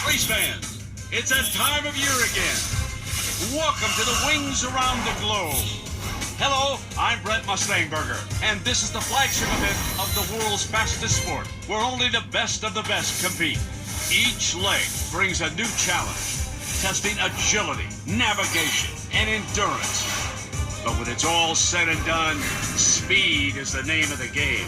Race fans, it's that time of year again. Welcome to the Wings Around the Globe. Hello, I'm Brent Mustangberger, and this is the flagship event of the world's fastest sport, where only the best of the best compete. Each leg brings a new challenge, testing agility, navigation, and endurance. But when it's all said and done, speed is the name of the game.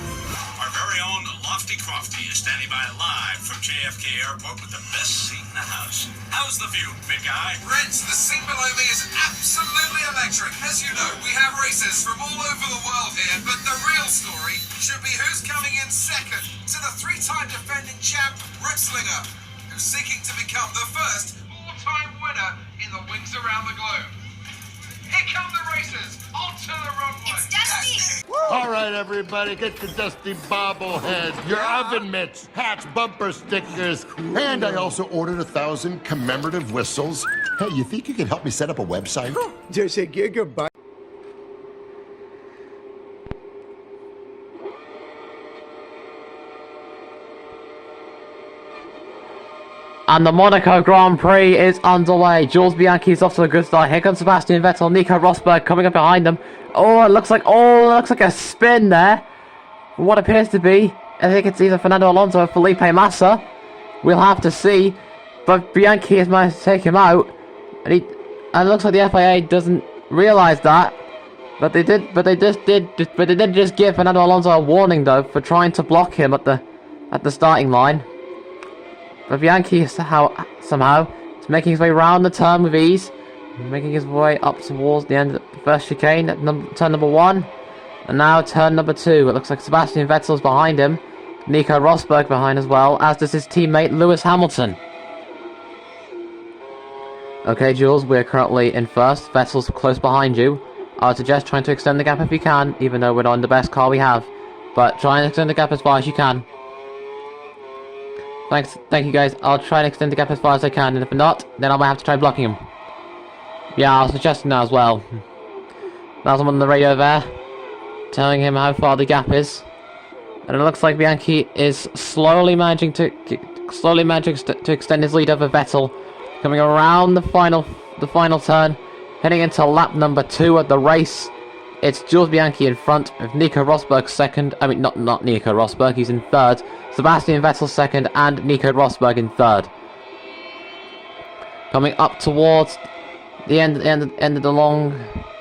Our very own Lofty Crofty is standing by live from JFK Airport with the best seat in the house. How's the view, big guy? Brent, the scene below me is absolutely electric. As you know, we have racers from all over the world here, but the real story should be who's coming in second to the three-time defending champ, Ripslinger, who's seeking to become the first all-time winner in the Wings Around the Globe. Here come the racers onto the runway. It's Dusty. All right, everybody, get your Dusty bobblehead, your oven mitts, hats, bumper stickers, and I also ordered 1,000 commemorative whistles. Hey, you think you can help me set up a website? Just a gigabyte. And the Monaco Grand Prix is underway. Jules Bianchi is off to a good start. Here comes Sebastian Vettel, Nico Rosberg coming up behind them. Oh, it looks like a spin there. What appears to be, I think it's either Fernando Alonso or Felipe Massa. We'll have to see. But Bianchi has managed to take him out, and it looks like the FIA doesn't realise that. But they did just give Fernando Alonso a warning though for trying to block him at the starting line. But Bianchi somehow is making his way around the turn with ease, making his way up towards the end of the first chicane at turn number 1, and now turn number 2. It looks like Sebastian Vettel's behind him, Nico Rosberg behind as well, as does his teammate Lewis Hamilton. Okay, Jules, we're currently in first. Vettel's close behind you. I would suggest trying to extend the gap if you can, even though we're not in the best car we have, but try and extend the gap as far as you can. Thank you guys. I'll try and extend the gap as far as I can, and if not, then I might have to try blocking him. Yeah, I was suggesting that as well. There's someone on the radio there, telling him how far the gap is. And it looks like Bianchi is slowly managing to extend his lead over Vettel, coming around the final turn, heading into lap number 2 of the race. It's Jules Bianchi in front of Nico Rosberg second. I mean, not Nico Rosberg, he's in third. Sebastian Vettel second, and Nico Rosberg in third. Coming up towards the end of the long,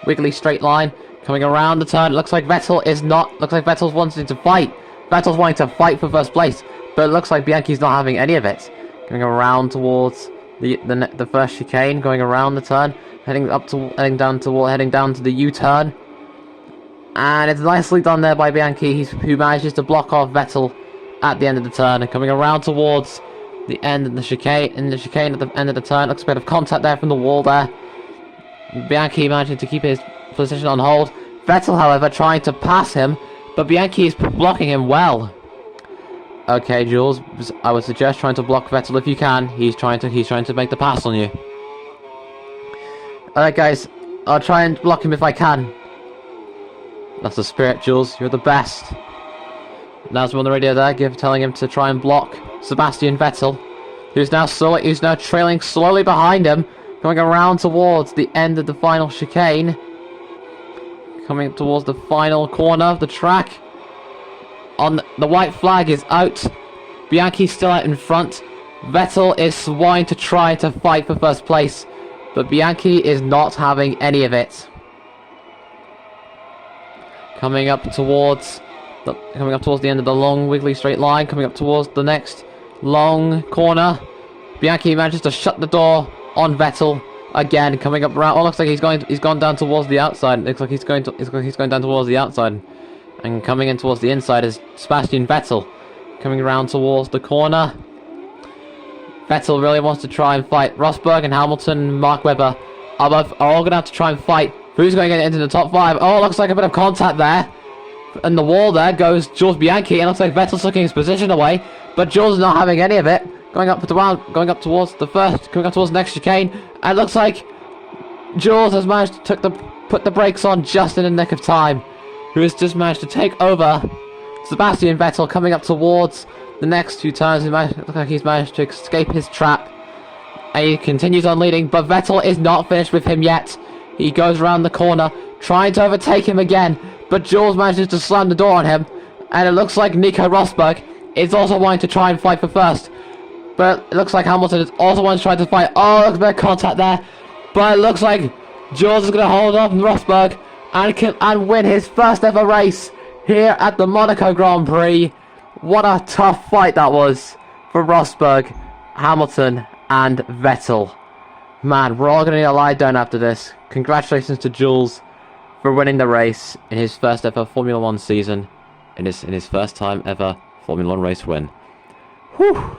wiggly straight line. Coming around the turn, it looks like Vettel's wanting to fight. Vettel's wanting to fight for first place, but it looks like Bianchi's not having any of it. Going around towards the first chicane, going around the turn, heading down to the U-turn. And it's nicely done there by Bianchi, who manages to block off Vettel at the end of the turn, and coming around towards the end of the chicane. In the chicane at the end of the turn, looks a bit of contact there from the wall there. Bianchi managing to keep his position on hold. Vettel, however, trying to pass him, but Bianchi is blocking him well. Okay, Jules, I would suggest trying to block Vettel if you can. He's trying to make the pass on you. Alright, guys, I'll try and block him if I can. That's the spirit, Jules. You're the best. Now someone on the radio there, telling him to try and block Sebastian Vettel, who's now trailing slowly behind him, going around towards the end of the final chicane, coming towards the final corner of the track. The white flag is out. Bianchi's still out in front. Vettel is wanting to try to fight for first place, but Bianchi is not having any of it. Coming up towards the end of the long wiggly straight line, coming up towards the next long corner. Bianchi manages to shut the door on Vettel again, coming up around. Oh, looks like he's gone down towards the outside. Looks like he's going down towards the outside, and coming in towards the inside is Sebastian Vettel, coming around towards the corner. Vettel really wants to try and fight. Rosberg and Hamilton and Mark Webber are all going to have to try and fight. Who's going to get into the top 5? Oh, looks like a bit of contact there. And the wall there goes Jules Bianchi, and it looks like Vettel's taking his position away, but Jules is not having any of it. Going up towards the next chicane, and it looks like Jules has managed to put the brakes on just in the nick of time. Who has just managed to take over Sebastian Vettel, coming up towards the next 2 turns. It looks like he's managed to escape his trap, And he continues on leading, but Vettel is not finished with him yet. He goes around the corner, trying to overtake him again, but Jules manages to slam the door on him. And it looks like Nico Rosberg is also wanting to try and fight for first. But it looks like Hamilton is also wanting to try to fight. Oh, look at the contact there. But it looks like Jules is going to hold off Rosberg and win his first ever race here at the Monaco Grand Prix. What a tough fight that was for Rosberg, Hamilton and Vettel. Man, we're all going to need a lie down after this. Congratulations to Jules for winning the race in his first ever Formula 1 season. In his first time ever Formula 1 race win. Whew.